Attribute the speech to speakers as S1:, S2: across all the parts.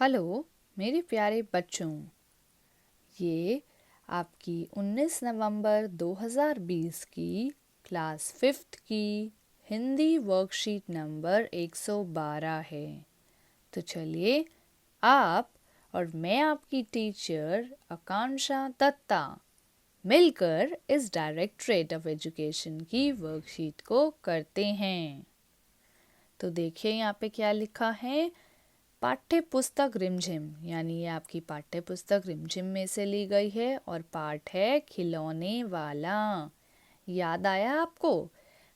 S1: Hello मेरे प्यारे बच्चों, ये आपकी 19 नवंबर 2020 की क्लास 5th की हिंदी वर्कशीट नंबर 112 है। तो चलिए, आप और मैं आपकी टीचर आकांक्षा दत्ता मिलकर इस डायरेक्टरेट ऑफ एजुकेशन की वर्कशीट को करते हैं। तो देखिए यहाँ पे क्या लिखा है। पाठ्य पुस्तक रिमझिम, यानी ये आपकी पाठ्य पुस्तक रिमझिम में से ली गई है और पाठ है खिलौने वाला। याद आया आपको?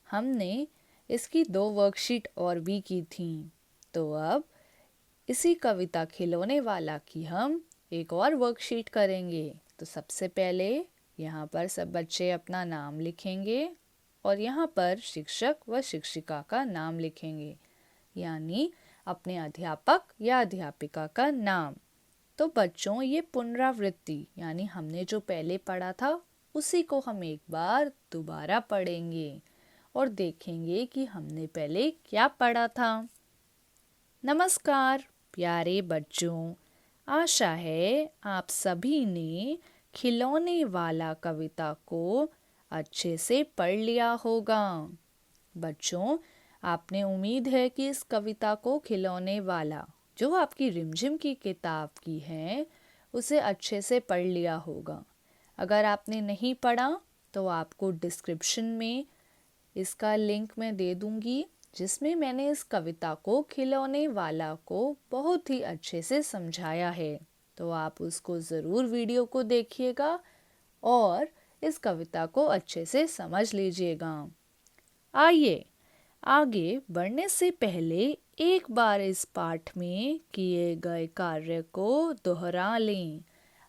S1: हमने इसकी 2 वर्कशीट और भी की थी। तो अब इसी कविता खिलौने वाला की हम एक और वर्कशीट करेंगे। तो सबसे पहले यहाँ पर सब बच्चे अपना नाम लिखेंगे और यहाँ पर शिक्षक व शिक्षिका का नाम लिखेंगे, यानी अपने अध्यापक या अध्यापिका का नाम। तो बच्चों, ये पुनरावृत्ति, यानी हमने जो पहले पढ़ा था उसी को हम एक बार दोबारा पढ़ेंगे और देखेंगे कि हमने पहले क्या पढ़ा था। नमस्कार प्यारे बच्चों, आशा है आप सभी ने खिलौने वाला कविता को अच्छे से पढ़ लिया होगा। बच्चों, आपने उम्मीद है कि इस कविता को खिलौने वाला, जो आपकी रिमझिम की किताब की है, उसे अच्छे से पढ़ लिया होगा। अगर आपने नहीं पढ़ा तो आपको डिस्क्रिप्शन में इसका लिंक मैं दे दूंगी, जिसमें मैंने इस कविता को खिलौने वाला को बहुत ही अच्छे से समझाया है। तो आप उसको ज़रूर वीडियो को देखिएगा और इस कविता को अच्छे से समझ लीजिएगा। आइए आगे बढ़ने से पहले एक बार इस पाठ में किए गए कार्य को दोहरा लें।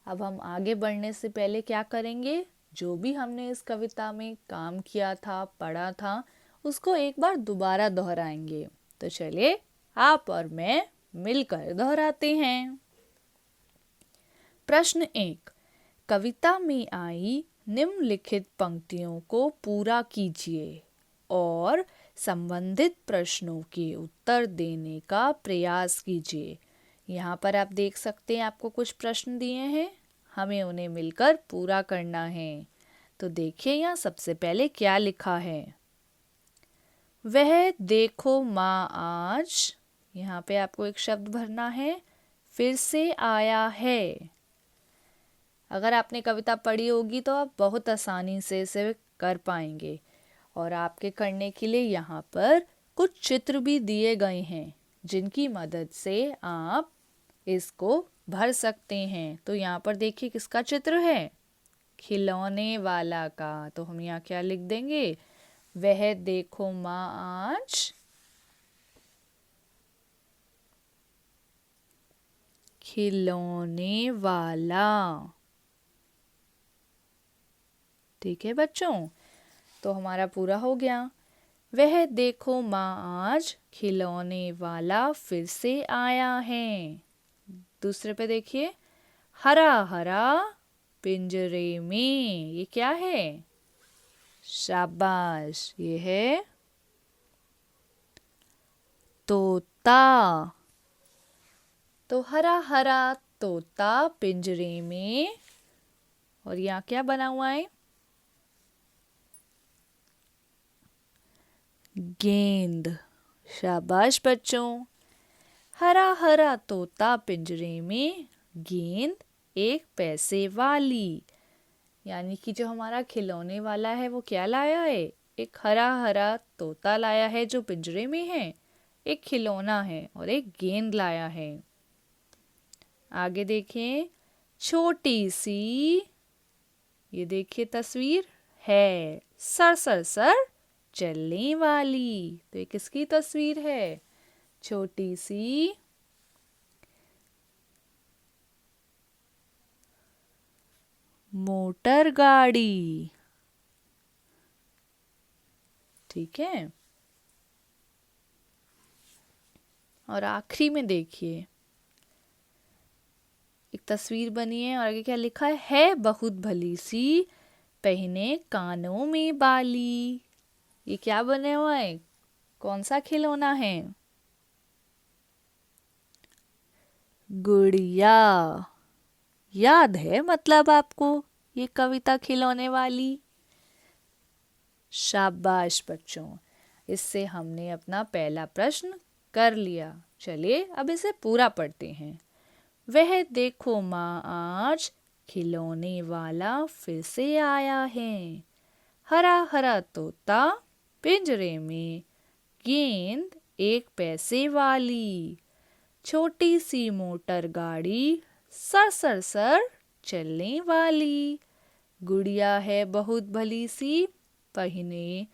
S1: अब हम आगे बढ़ने से पहले क्या करेंगे? जो भी हमने इस कविता में काम किया था, पढ़ा था, उसको एक बार दोबारा दोहराएंगे। तो चलिए, आप और मैं मिलकर दोहराते हैं। प्रश्न 1, कविता में आई निम्नलिखित पंक्तियों को पूरा कीजिए और संबंधित प्रश्नों के उत्तर देने का प्रयास कीजिए। यहाँ पर आप देख सकते हैं, आपको कुछ प्रश्न दिए हैं, हमें उन्हें मिलकर पूरा करना है। तो देखिए यहाँ सबसे पहले क्या लिखा है। वह देखो माँ आज, यहाँ पे आपको एक शब्द भरना है, फिर से आया है। अगर आपने कविता पढ़ी होगी तो आप बहुत आसानी से इसे कर पाएंगे। और आपके करने के लिए यहाँ पर कुछ चित्र भी दिए गए हैं, जिनकी मदद से आप इसको भर सकते हैं। तो यहाँ पर देखिए किसका चित्र है? खिलौने वाला का। तो हम यहाँ क्या लिख देंगे? वह देखो माँ आज खिलौने वाला। ठीक है बच्चों, तो हमारा पूरा हो गया। वह देखो माँ आज खिलौने वाला फिर से आया है। दूसरे पे देखिए, हरा हरा पिंजरे में, ये क्या है? शाबाश, ये है तोता। तो हरा हरा तोता पिंजरे में, और यहाँ क्या बना हुआ है? गेंद। शाबाश बच्चों, हरा हरा तोता पिंजरे में, गेंद एक पैसे वाली। यानी कि जो हमारा खिलौने वाला है वो क्या लाया है? एक हरा हरा तोता लाया है जो पिंजरे में है, एक खिलौना है और एक गेंद लाया है। आगे देखें, छोटी सी, ये देखिए तस्वीर है सर सर सर चलने वाली। तो ये किसकी तस्वीर है? छोटी सी मोटर गाड़ी। ठीक है, और आखिरी में देखिए एक तस्वीर बनी है और आगे क्या लिखा है बहुत भली सी, पहने कानों में बाली। ये क्या बने हुआ है? कौन सा खिलौना है? गुड़िया। याद है मतलब आपको ये कविता खिलौने वाली? शाबाश बच्चों, इससे हमने अपना पहला प्रश्न कर लिया। चलिए अब इसे पूरा पढ़ते हैं। वह देखो माँ आज खिलौने वाला फिर से आया है। हरा हरा तोता पिंजरे में, गेंद 1 पैसे वाली। छोटी सी मोटर गाड़ी सर सर सर चलने वाली। गुड़िया है बहुत भली सी, पहिने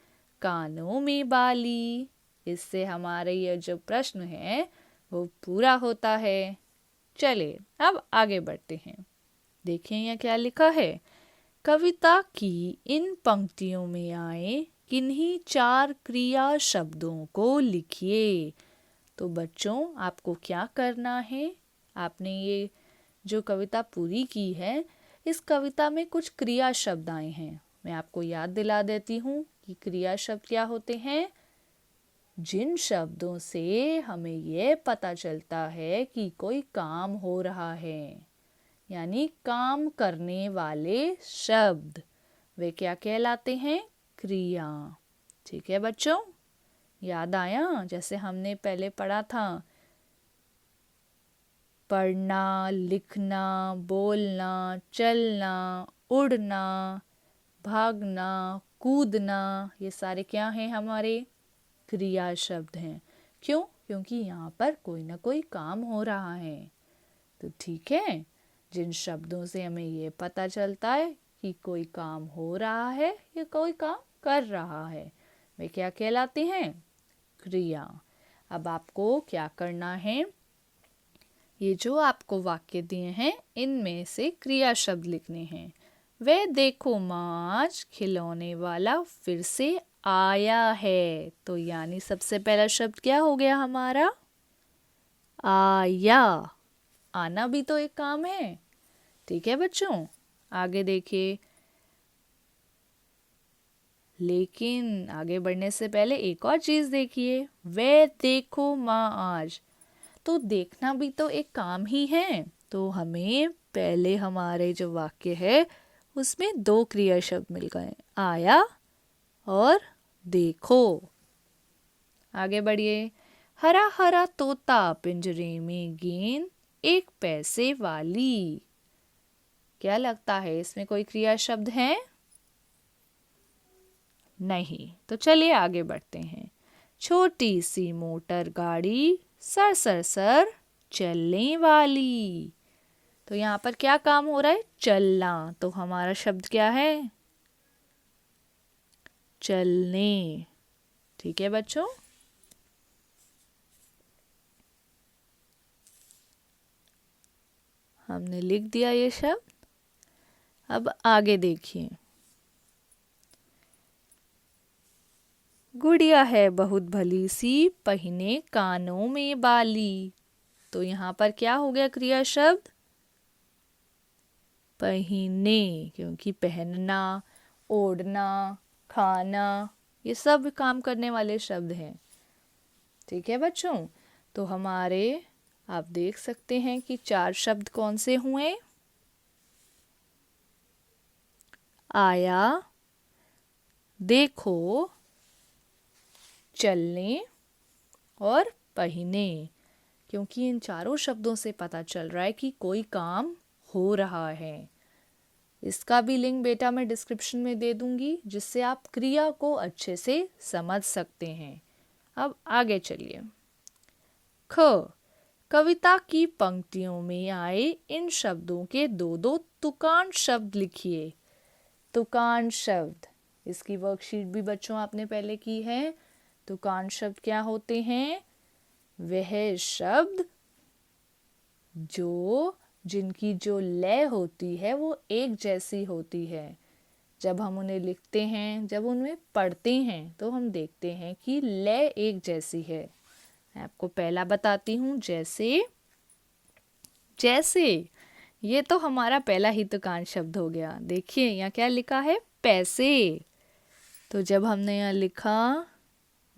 S1: कानों में बाली। इससे हमारे ये जो प्रश्न है वो पूरा होता है। चलिए अब आगे बढ़ते हैं। देखें यहाँ क्या लिखा है। कविता की इन पंक्तियों में आए किन्हीं 4 क्रिया शब्दों को लिखिए। तो बच्चों आपको क्या करना है, आपने ये जो कविता पूरी की है, इस कविता में कुछ क्रिया शब्द आए हैं। मैं आपको याद दिला देती हूँ कि क्रिया शब्द क्या होते हैं। जिन शब्दों से हमें ये पता चलता है कि कोई काम हो रहा है, यानी काम करने वाले शब्द, वे क्या कहलाते हैं? क्रिया। ठीक है बच्चों, याद आया? जैसे हमने पहले पढ़ा था, पढ़ना, लिखना, बोलना, चलना, उड़ना, भागना, कूदना, ये सारे क्या हैं? हमारे क्रिया शब्द हैं। क्यों? क्योंकि यहाँ पर कोई ना कोई काम हो रहा है। तो ठीक है, जिन शब्दों से हमें ये पता चलता है कि कोई काम हो रहा है या कोई काम कर रहा है, वे क्या कहलाते हैं? क्रिया। अब आपको क्या करना है, ये जो आपको वाक्य दिए हैं इनमें से क्रिया शब्द लिखने हैं। वे देखो माँ आज खिलौने वाला फिर से आया है। तो यानी सबसे पहला शब्द क्या हो गया हमारा? आया। आना भी तो एक काम है। ठीक है बच्चों, आगे देखिए। लेकिन आगे बढ़ने से पहले एक और चीज देखिए। वे देखो माँ आज, तो देखना भी तो एक काम ही है। तो हमें पहले हमारे जो वाक्य है उसमें 2 क्रिया शब्द मिल गए, आया और देखो। आगे बढ़िए। हरा हरा तोता पिंजरे में, गेंद 1 पैसे वाली। क्या लगता है इसमें कोई क्रिया शब्द है? नहीं। तो चलिए आगे बढ़ते हैं। छोटी सी मोटर गाड़ी सर सर सर चलने वाली। तो यहाँ पर क्या काम हो रहा है? चलना। तो हमारा शब्द क्या है? चलने। ठीक है बच्चों, हमने लिख दिया ये शब्द। अब आगे देखिए। गुड़िया है बहुत भली सी, पहिने कानों में बाली। तो यहाँ पर क्या हो गया क्रिया शब्द? पहिने, क्योंकि पहनना, ओढ़ना, खाना, ये सब काम करने वाले शब्द हैं। ठीक है बच्चों, तो हमारे आप देख सकते हैं कि 4 शब्द कौन से हुए? आया, देखो, चलने और पहिने। क्योंकि इन चारों शब्दों से पता चल रहा है कि कोई काम हो रहा है। इसका भी लिंक बेटा मैं डिस्क्रिप्शन में दे दूंगी, जिससे आप क्रिया को अच्छे से समझ सकते हैं। अब आगे चलिए। ख, कविता की पंक्तियों में आए इन शब्दों के 2-2 तुकान शब्द लिखिए। तुकान शब्द, इसकी वर्कशीट भी बच्चों आपने पहले की है। तुकान शब्द क्या होते हैं? वह शब्द जिनकी जो लय होती है वो एक जैसी होती है। जब हम उन्हें लिखते हैं, जब उनमें पढ़ते हैं, तो हम देखते हैं कि लय एक जैसी है। मैं आपको पहला बताती हूँ। जैसे, जैसे, ये तो हमारा पहला ही तुकान शब्द हो गया। देखिए यहाँ क्या लिखा है? पैसे। तो जब हमने यहाँ लिखा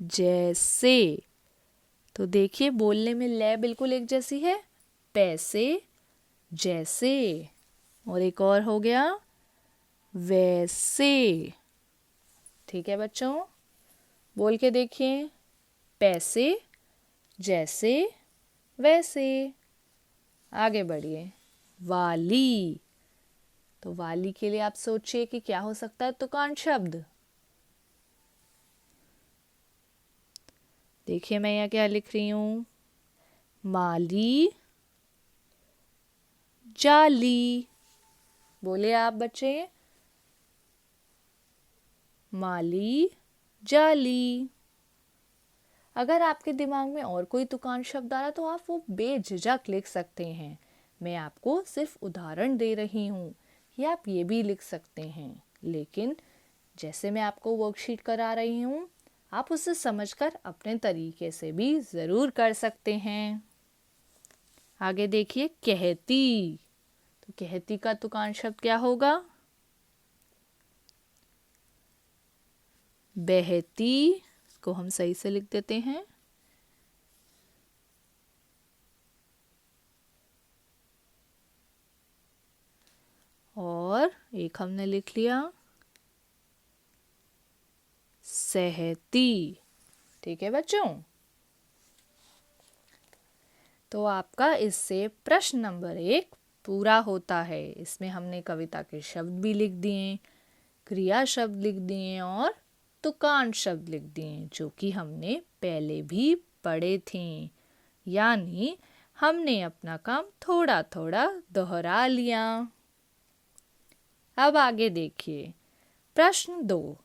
S1: जैसे, तो देखिए बोलने में लय बिल्कुल एक जैसी है। पैसे जैसे, और एक और हो गया वैसे। ठीक है बच्चों, बोल के देखिए, पैसे जैसे वैसे। आगे बढ़िए, वाली। तो वाली के लिए आप सोचिए कि क्या हो सकता है तुकांत शब्द। देखिए मैं यहाँ क्या लिख रही हूँ, माली जाली। बोले आप बच्चे, माली जाली। अगर आपके दिमाग में और कोई तुकांत शब्द आ रहा तो आप वो बेझिझक लिख सकते हैं। मैं आपको सिर्फ उदाहरण दे रही हूँ कि आप ये भी लिख सकते हैं, लेकिन जैसे मैं आपको वर्कशीट करा रही हूँ आप उसे समझकर अपने तरीके से भी ज़रूर कर सकते हैं। आगे देखिए, कहती। तो कहती का तुकांत शब्द क्या होगा, बहती। इसको हम सही से लिख देते हैं, और एक हमने लिख लिया सहती। ठीक है बच्चों, तो आपका इससे प्रश्न नंबर 1 पूरा होता है। इसमें हमने कविता के शब्द भी लिख दिए, क्रिया शब्द लिख दिए और तुकांत शब्द लिख दिए, जो कि हमने पहले भी पढ़े थे। यानी हमने अपना काम थोड़ा थोड़ा दोहरा लिया। अब आगे देखिए, प्रश्न 2,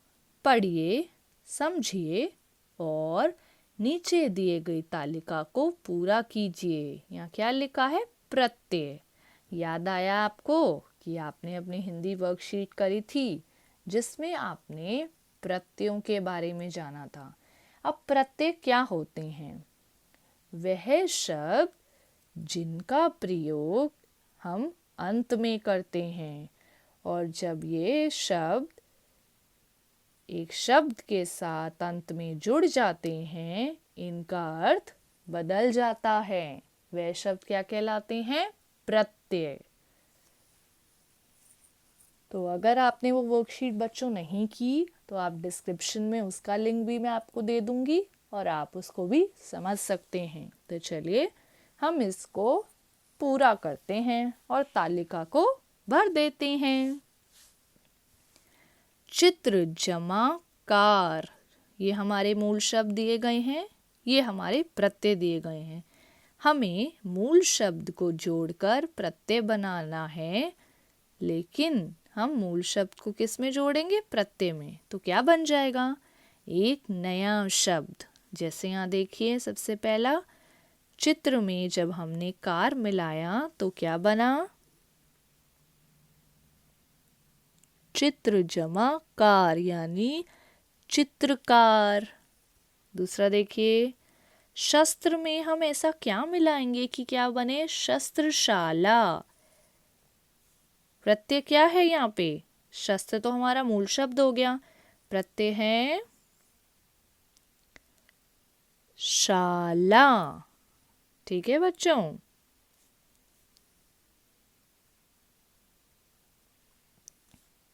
S1: पढ़िए, समझिए और नीचे दिए गई तालिका को पूरा कीजिए। यहाँ क्या लिखा है, प्रत्यय। याद आया आपको कि आपने अपनी हिंदी वर्कशीट करी थी जिसमें आपने प्रत्ययों के बारे में जाना था। अब प्रत्यय क्या होते हैं, वह शब्द जिनका प्रयोग हम अंत में करते हैं, और जब ये शब्द एक शब्द के साथ अंत में जुड़ जाते हैं इनका अर्थ बदल जाता है। वह शब्द क्या कहलाते हैं, प्रत्यय। तो अगर आपने वो वर्कशीट बच्चों नहीं की तो आप डिस्क्रिप्शन में उसका लिंक भी मैं आपको दे दूंगी और आप उसको भी समझ सकते हैं। तो चलिए हम इसको पूरा करते हैं और तालिका को भर देते हैं। चित्र जमा कार, ये हमारे मूल शब्द दिए गए हैं, ये हमारे प्रत्यय दिए गए हैं। हमें मूल शब्द को जोड़कर प्रत्यय बनाना है, लेकिन हम मूल शब्द को किस में जोड़ेंगे, प्रत्यय में। तो क्या बन जाएगा, एक नया शब्द। जैसे यहाँ देखिए, सबसे पहला चित्र में जब हमने कार मिलाया तो क्या बना, चित्र जमा कार, यानी चित्रकार। दूसरा देखिए, शस्त्र में हम ऐसा क्या मिलाएंगे कि क्या बने, शस्त्रशाला। प्रत्यय क्या है यहाँ पे, शस्त्र तो हमारा मूल शब्द हो गया, प्रत्यय है शाला। ठीक है बच्चों,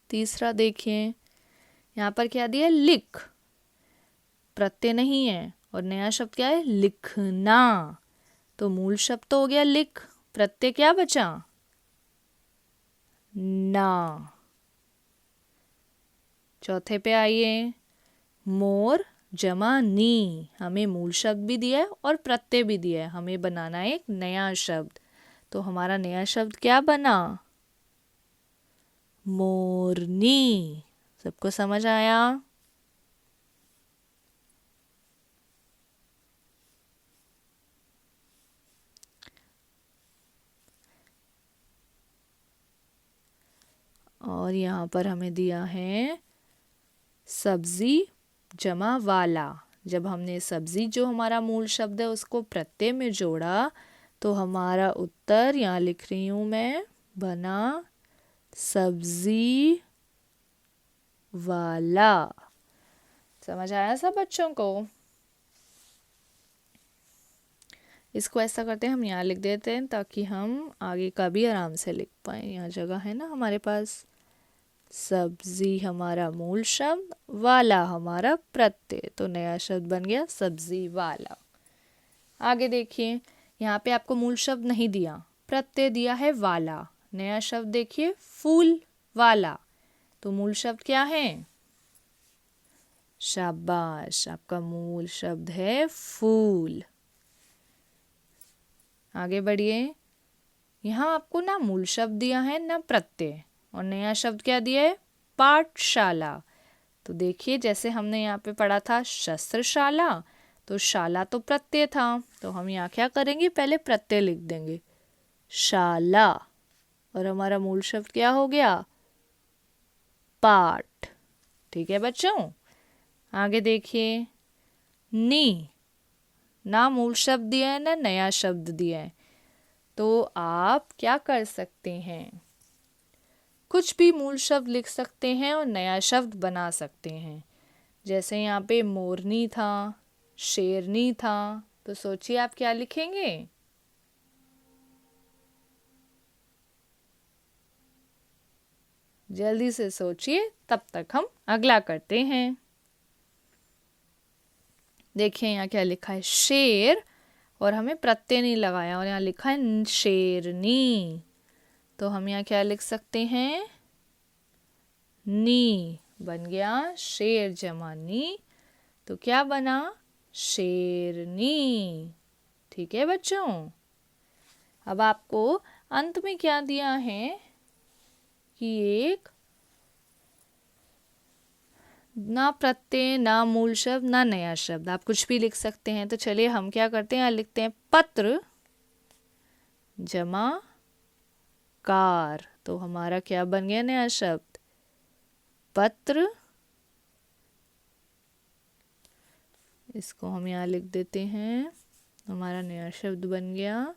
S1: तीसरा देखिए, यहाँ पर क्या दिया, लिख। प्रत्यय नहीं है और नया शब्द क्या है, लिखना। तो मूल शब्द तो हो गया लिख, प्रत्यय क्या बचा, ना। चौथे पे आइए, मोर जमा नी। हमें मूल शब्द भी दिया है और प्रत्यय भी दिया है, हमें बनाना है एक नया शब्द। तो हमारा नया शब्द क्या बना, मोरनी। सबको समझ आया। और यहाँ पर हमें दिया है सब्जी जमा वाला। जब हमने सब्जी जो हमारा मूल शब्द है उसको प्रत्यय में जोड़ा तो हमारा उत्तर यहाँ लिख रही हूँ मैं, बना सब्जी वाला। समझ आया सब बच्चों को। इसको ऐसा करते हैं, हम यहाँ लिख देते हैं ताकि हम आगे का भी आराम से लिख पाएँ। यहाँ जगह है ना हमारे पास। सब्जी हमारा मूल शब्द, वाला हमारा प्रत्यय, तो नया शब्द बन गया सब्जी वाला। आगे देखिए, यहाँ पे आपको मूल शब्द नहीं दिया, प्रत्यय दिया है वाला। नया शब्द देखिए फूल वाला, तो मूल शब्द क्या है? शाबाश, आपका मूल शब्द है फूल। आगे बढ़िए, यहाँ आपको ना मूल शब्द दिया है ना प्रत्यय, और नया शब्द क्या दिया है? पाठशाला। तो देखिए जैसे हमने यहाँ पे पढ़ा था शस्त्रशाला, तो शाला तो प्रत्यय था, तो हम यहाँ क्या करेंगे? पहले प्रत्यय लिख देंगे शाला, और हमारा मूल शब्द क्या हो गया? पाठ। ठीक है बच्चों, आगे देखिए, नी, ना मूल शब्द दिया है ना नया शब्द दिया है, तो आप क्या कर सकते हैं? कुछ भी मूल शब्द लिख सकते हैं और नया शब्द बना सकते हैं। जैसे यहाँ पे मोरनी था, शेरनी था, तो सोचिए आप क्या लिखेंगे? जल्दी से सोचिए, तब तक हम अगला करते हैं। देखिए यहाँ क्या लिखा है? शेर, और हमें प्रत्यय नहीं लगाया, और यहाँ लिखा है शेरनी, तो हम यहाँ क्या लिख सकते हैं? नी, बन गया शेर जमा नी, तो क्या बना? शेरनी। ठीक है बच्चों, अब आपको अंत में क्या दिया है कि एक ना प्रत्यय, ना मूल शब्द, ना नया शब्द, आप कुछ भी लिख सकते हैं। तो चलिए हम क्या करते हैं, लिखते हैं पत्र जमा कार, तो हमारा क्या बन गया नया शब्द? पत्र। इसको हम यहाँ लिख देते हैं, हमारा नया शब्द बन गया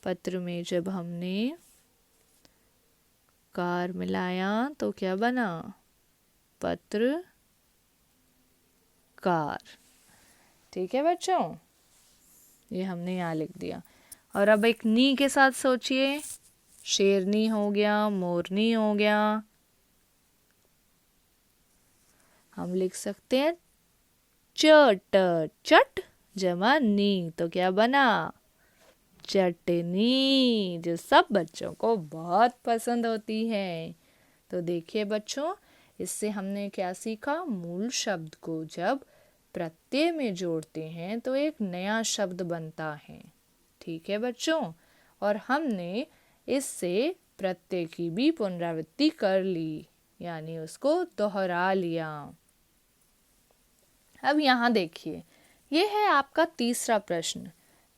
S1: पत्र में जब हमने कार मिलाया तो क्या बना? पत्र कार। ठीक है बच्चों, ये हमने यहाँ लिख दिया। और अब एक नी के साथ सोचिए, शेरनी हो गया, मोरनी हो गया, हम लिख सकते हैं चट, चट जमा नी, तो क्या बना? चटनी, जो सब बच्चों को बहुत पसंद होती है। तो देखिए बच्चों, इससे हमने क्या सीखा? मूल शब्द को जब प्रत्यय में जोड़ते हैं तो एक नया शब्द बनता है। ठीक है बच्चों, और हमने इससे प्रत्यय की भी पुनरावृत्ति कर ली, यानी उसको दोहरा लिया। अब यहाँ देखिए, ये है आपका तीसरा प्रश्न।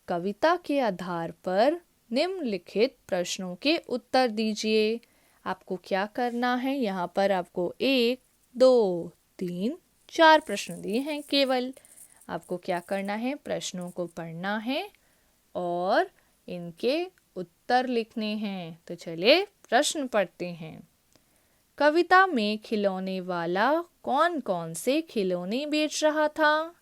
S1: कविता के आधार पर निम्नलिखित प्रश्नों के उत्तर दीजिए। आपको क्या करना है, यहाँ पर आपको 1, 2, 3, 4 प्रश्न दिए हैं केवल। आपको क्या करना है? प्रश्नों को पढ़ना है और इनके उत्तर लिखने हैं। तो चलिए प्रश्न पढ़ते हैं। कविता में खिलौने वाला कौन कौन से खिलौने बेच रहा था?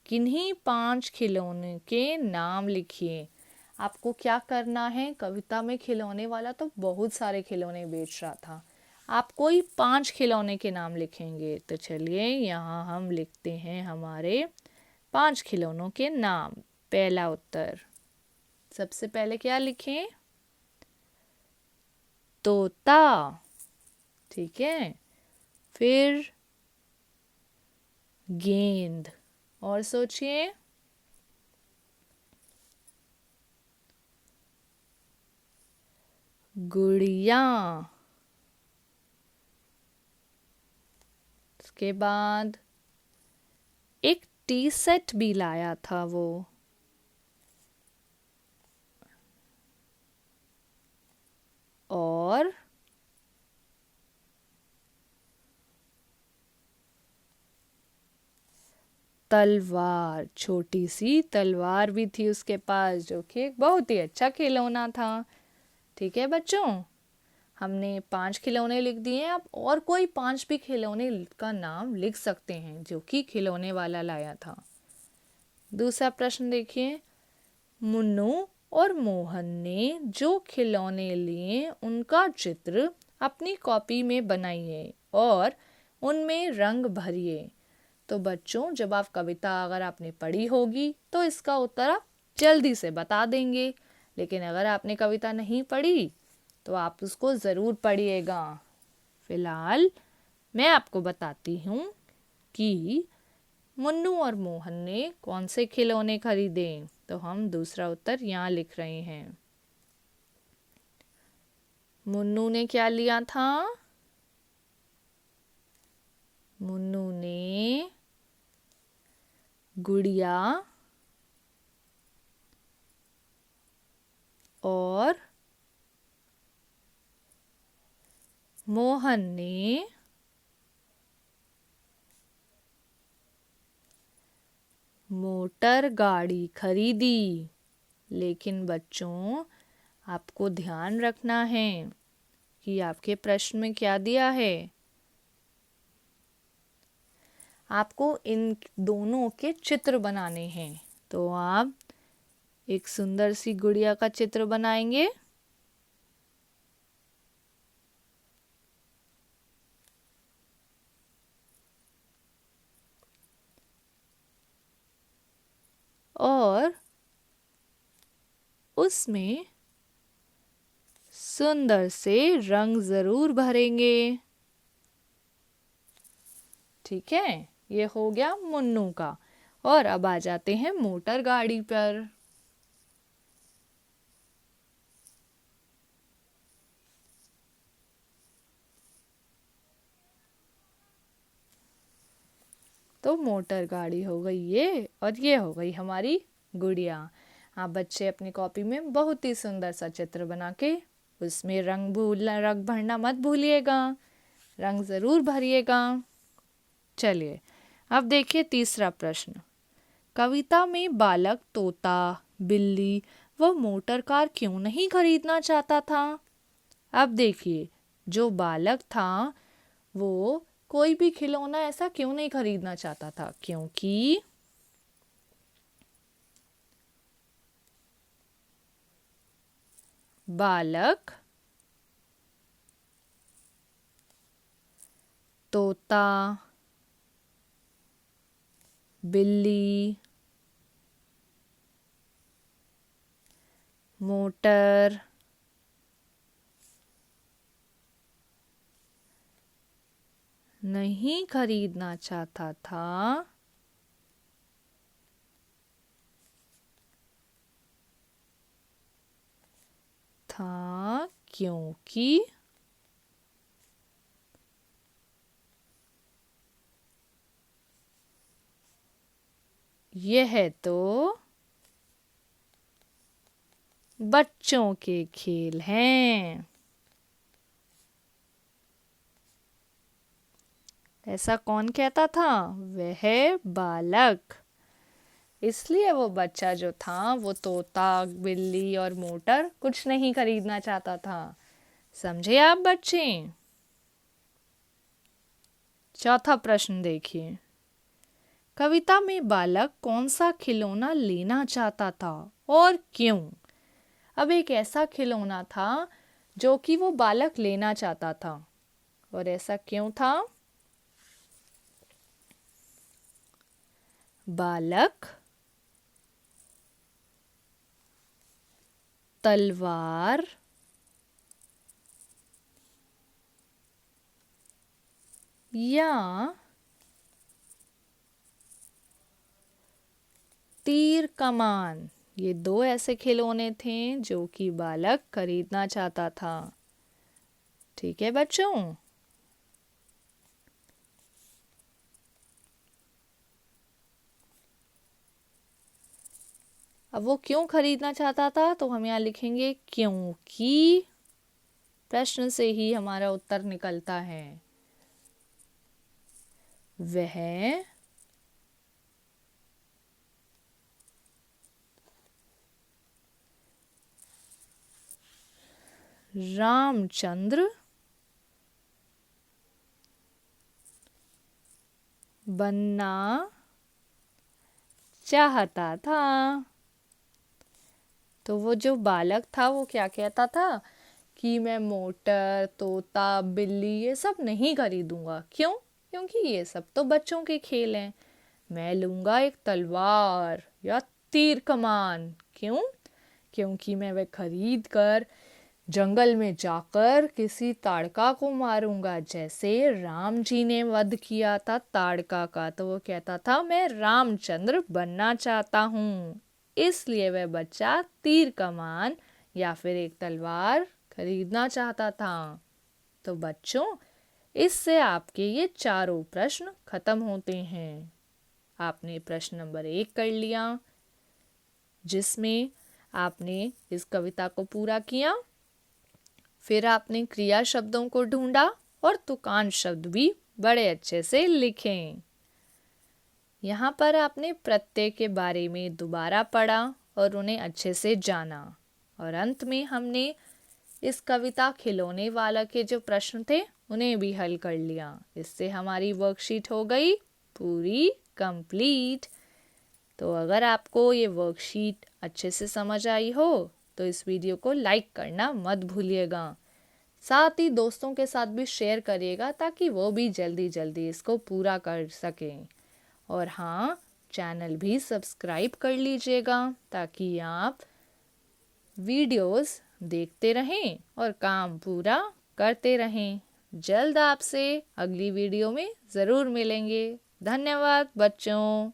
S1: किन्हीं 5 खिलौने के नाम लिखिए। आपको क्या करना है? कविता में खिलौने वाला तो बहुत सारे खिलौने बेच रहा था, आप कोई 5 खिलौने के नाम लिखेंगे। तो चलिए यहाँ हम लिखते हैं हमारे 5 खिलौनों के नाम। पहला उत्तर, सबसे पहले क्या लिखें? तोता। ठीक है, फिर गेंद, और सोचिए? गुड़िया। उसके बाद एक टी सेट भी लाया था वो। और तलवार, छोटी सी तलवार भी थी उसके पास, जो कि एक बहुत ही अच्छा खिलौना था। ठीक है बच्चों, हमने 5 खिलौने लिख दिए। आप और कोई 5 भी खिलौने का नाम लिख सकते हैं जो कि खिलौने वाला लाया था। दूसरा प्रश्न देखिए, मुन्नू और मोहन ने जो खिलौने लिए उनका चित्र अपनी कॉपी में बनाइए और उनमें रंग भरिए। तो बच्चों, जब आप कविता अगर आपने पढ़ी होगी तो इसका उत्तर आप जल्दी से बता देंगे, लेकिन अगर आपने कविता नहीं पढ़ी तो आप उसको ज़रूर पढ़िएगा। फिलहाल मैं आपको बताती हूँ कि मुन्नू और मोहन ने कौन से खिलौने खरीदे। तो हम दूसरा उत्तर यहाँ लिख रहे हैं। मुन्नू ने क्या लिया था? मुन्नू ने गुड़िया और मोहन ने मोटर गाड़ी खरीदी। लेकिन बच्चों, आपको ध्यान रखना है कि आपके प्रश्न में क्या दिया है। आपको इन दोनों के चित्र बनाने हैं। तो आप एक सुंदर सी गुड़िया का चित्र बनाएंगे और उसमें सुंदर से रंग ज़रूर भरेंगे। ठीक है, ये हो गया मुन्नू का। और अब आ जाते हैं मोटर गाड़ी पर। तो मोटर गाड़ी हो गई ये, और ये हो गई हमारी गुड़िया। आप बच्चे अपनी कॉपी में बहुत ही सुंदर सा चित्र बना के उसमें रंग भरना मत भूलिएगा, रंग ज़रूर भरिएगा। चलिए अब देखिए तीसरा प्रश्न। कविता में बालक तोता, बिल्ली व मोटर कार क्यों नहीं खरीदना चाहता था? अब देखिए, जो बालक था वो कोई भी खिलौना ऐसा क्यों नहीं खरीदना चाहता था? क्योंकि बालक तोता, बिल्ली, मोटर, नहीं खरीदना चाहता था क्योंकि यह तो बच्चों के खेल हैं। ऐसा कौन कहता था? वह बालक। इसलिए वो बच्चा जो था वो तोता, बिल्ली और मोटर कुछ नहीं खरीदना चाहता था। समझे आप बच्चे? चौथा प्रश्न देखिए। कविता में बालक कौन सा खिलौना लेना चाहता था और क्यों? अब एक ऐसा खिलौना था जो कि वो बालक लेना चाहता था, और ऐसा क्यों था? बालक तलवार या तीर कमान, ये दो ऐसे खिलौने थे जो कि बालक खरीदना चाहता था। ठीक है बच्चों? अब वो क्यों खरीदना चाहता था, तो हम यहाँ लिखेंगे क्योंकि। प्रश्न से ही हमारा उत्तर निकलता है। वह रामचंद्र बनना चाहता था। तो वो जो बालक था वो क्या कहता था कि मैं मोटर, तोता, बिल्ली ये सब नहीं खरीदूंगा। क्यों? क्योंकि ये सब तो बच्चों के खेल हैं। मैं लूंगा एक तलवार या तीर कमान। क्यों? क्योंकि मैं वह खरीद कर जंगल में जाकर किसी ताड़का को मारूंगा, जैसे राम जी ने वध किया था ताड़का का। तो वो कहता था मैं रामचंद्र बनना चाहता हूँ, इसलिए वह बच्चा तीर कमान या फिर एक तलवार खरीदना चाहता था। तो बच्चों, इससे आपके ये चारों प्रश्न खत्म होते हैं। आपने प्रश्न नंबर 1 कर लिया, जिसमें आपने इस कविता को पूरा किया। फिर आपने क्रिया शब्दों को ढूंढा और तुकान शब्द भी बड़े अच्छे से लिखे। यहाँ पर आपने प्रत्यय के बारे में दोबारा पढ़ा और उन्हें अच्छे से जाना। और अंत में हमने इस कविता खिलौने वाला के जो प्रश्न थे उन्हें भी हल कर लिया। इससे हमारी वर्कशीट हो गई पूरी कंप्लीट। तो अगर आपको ये वर्कशीट अच्छे से समझ आई हो तो इस वीडियो को लाइक करना मत भूलिएगा। साथ ही दोस्तों के साथ भी शेयर करिएगा ताकि वो भी जल्दी जल्दी इसको पूरा कर सकें। और हाँ, चैनल भी सब्सक्राइब कर लीजिएगा ताकि आप वीडियोस देखते रहें और काम पूरा करते रहें। जल्द आपसे अगली वीडियो में ज़रूर मिलेंगे। धन्यवाद बच्चों।